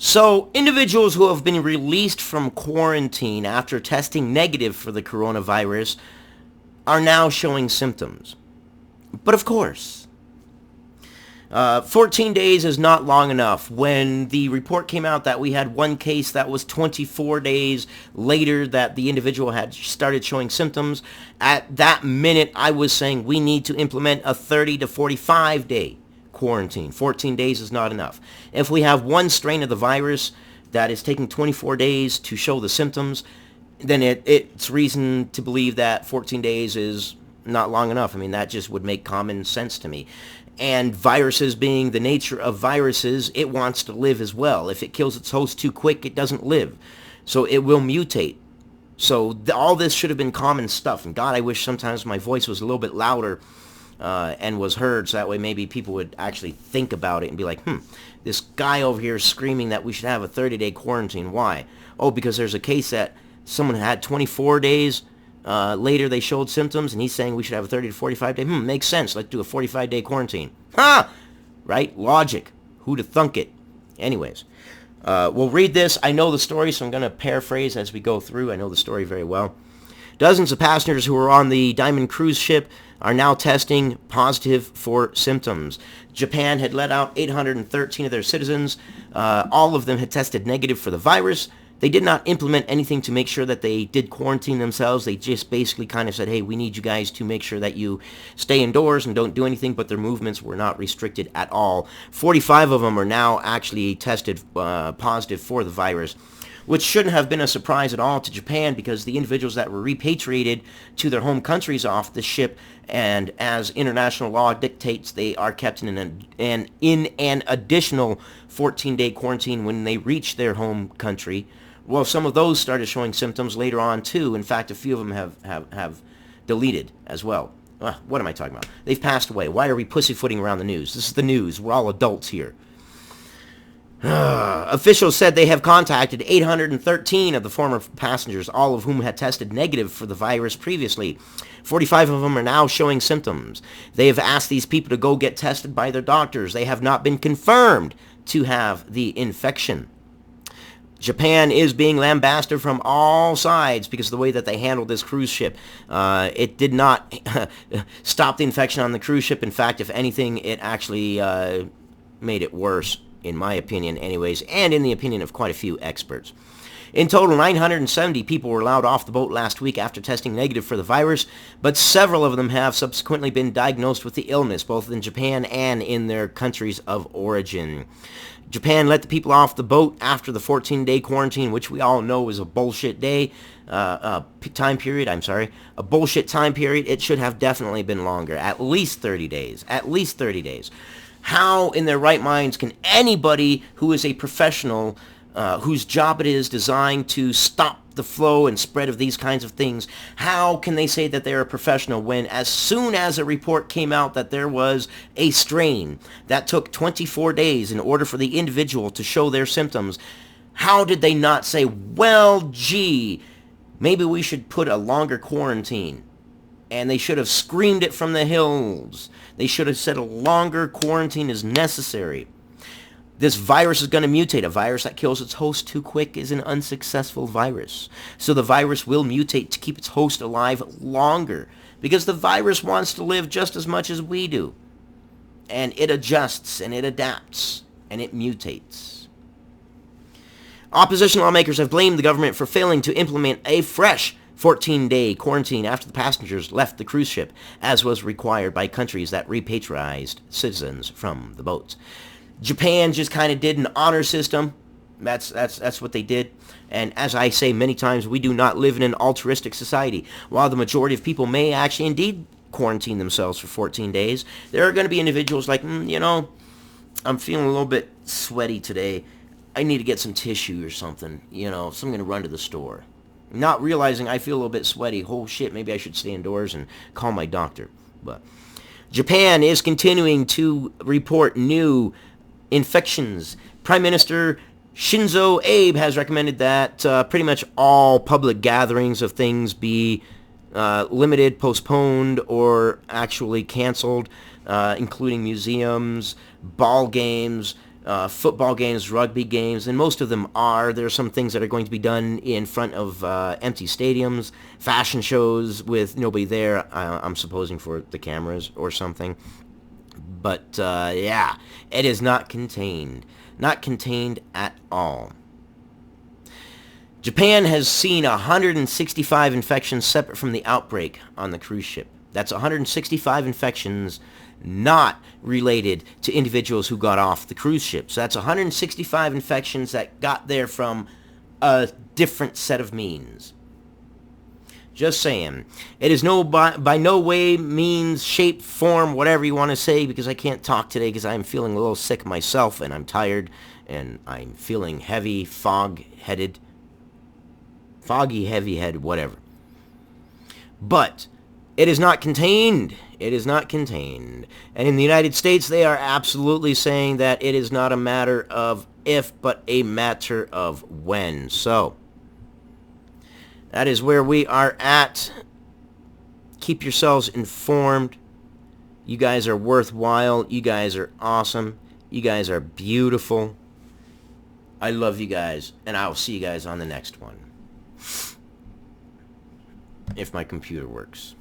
So, individuals who have been released from quarantine after testing negative for the coronavirus are now showing symptoms. But of course, 14 days is not long enough. When the report came out that we had one case that was 24 days later that the individual had started showing symptoms, at that minute I was saying we need to implement a 30 to 45 day quarantine. 14 days is not enough. If we have one strain of the virus that is taking 24 days to show the symptoms, then it's reason to believe that 14 days is not long enough. I mean, that just would make common sense to me. And viruses being the nature of viruses, it wants to live as well. If it kills its host too quick, it doesn't live. So it will mutate. So all this should have been common stuff. And God, I wish sometimes my voice was a little bit louder and was heard, so that way maybe people would actually think about it and be like, this guy over here is screaming that we should have a 30-day quarantine. Why? Oh, because there's a case that someone had 24 days. Later they showed symptoms, and he's saying we should have a 30 to 45 day. Makes sense. Let's do a 45-day quarantine. Right? Logic. Who'd have thunk it? Anyways, we'll read this. I know the story, so I'm going to paraphrase as we go through. I know the story very well. Dozens of passengers who were on the Diamond cruise ship are now testing positive for symptoms. Japan had let out 813 of their citizens. All of them had tested negative for the virus. They did not implement anything to make sure that they did quarantine themselves. They just basically kind of said, hey, we need you guys to make sure that you stay indoors and don't do anything, but their movements were not restricted at all. 45 of them are now actually tested positive for the virus, which shouldn't have been a surprise at all to Japan, because the individuals that were repatriated to their home countries off the ship, and as international law dictates, they are kept in an additional 14-day quarantine when they reach their home country. Well, some of those started showing symptoms later on too. In fact, a few of them have deleted as well. What am I talking about? They've passed away. Why are we pussyfooting around the news? This is the news. We're all adults here. Officials said they have contacted 813 of the former passengers, all of whom had tested negative for the virus previously. 45 of them are now showing symptoms. They have asked these people to go get tested by their doctors. They have not been confirmed to have the infection. Japan is being lambasted from all sides because of the way that they handled this cruise ship. It did not stop the infection on the cruise ship. In fact, if anything, it actually made it worse, in my opinion anyways, and in the opinion of quite a few experts. In total, 970 people were allowed off the boat last week after testing negative for the virus, but several of them have subsequently been diagnosed with the illness, both in Japan and in their countries of origin. Japan let the people off the boat after the 14-day quarantine, which we all know is a bullshit time period. A bullshit time period. It should have definitely been longer, at least 30 days. At least 30 days. How in their right minds can anybody who is a professional, whose job it is designed to stop the flow and spread of these kinds of things, how can they say that they're a professional when as soon as a report came out that there was a strain that took 24 days in order for the individual to show their symptoms, how did they not say, well, gee, maybe we should put a longer quarantine? And they should have screamed it from the hills. They should have said a longer quarantine is necessary. This virus is going to mutate. A virus that kills its host too quick is an unsuccessful virus. So the virus will mutate to keep its host alive longer, because the virus wants to live just as much as we do. And it adjusts, and it adapts, and it mutates. Opposition lawmakers have blamed the government for failing to implement a fresh 14-day quarantine after the passengers left the cruise ship, as was required by countries that repatriated citizens from the boats. Japan just kind of did an honor system. That's what they did. And as I say many times, we do not live in an altruistic society. While the majority of people may actually indeed quarantine themselves for 14 days, there are going to be individuals like, I'm feeling a little bit sweaty today. I need to get some tissue or something, so I'm going to run to the store. Not realizing I feel a little bit sweaty. Oh shit, maybe I should stay indoors and call my doctor. But Japan is continuing to report new infections. Prime Minister Shinzo Abe has recommended that pretty much all public gatherings of things be limited, postponed, or actually canceled, including museums, ball games, football games, rugby games, and most of them are. There are some things that are going to be done in front of empty stadiums, fashion shows with nobody there, I'm supposing for the cameras or something. But yeah, it is not contained. Not contained at all. Japan has seen 165 infections separate from the outbreak on the cruise ship. That's 165 infections not related to individuals who got off the cruise ship. So that's 165 infections that got there from a different set of means. Just saying. It is by no way, means, shape, form, whatever you want to say, because I can't talk today because I'm feeling a little sick myself and I'm tired and I'm feeling heavy, foggy, heavy-headed, whatever. But it is not contained. It is not contained. And in the United States, they are absolutely saying that it is not a matter of if, but a matter of when. So that is where we are at. Keep yourselves informed. You guys are worthwhile. You guys are awesome. You guys are beautiful. I love you guys, and I will see you guys on the next one. If my computer works.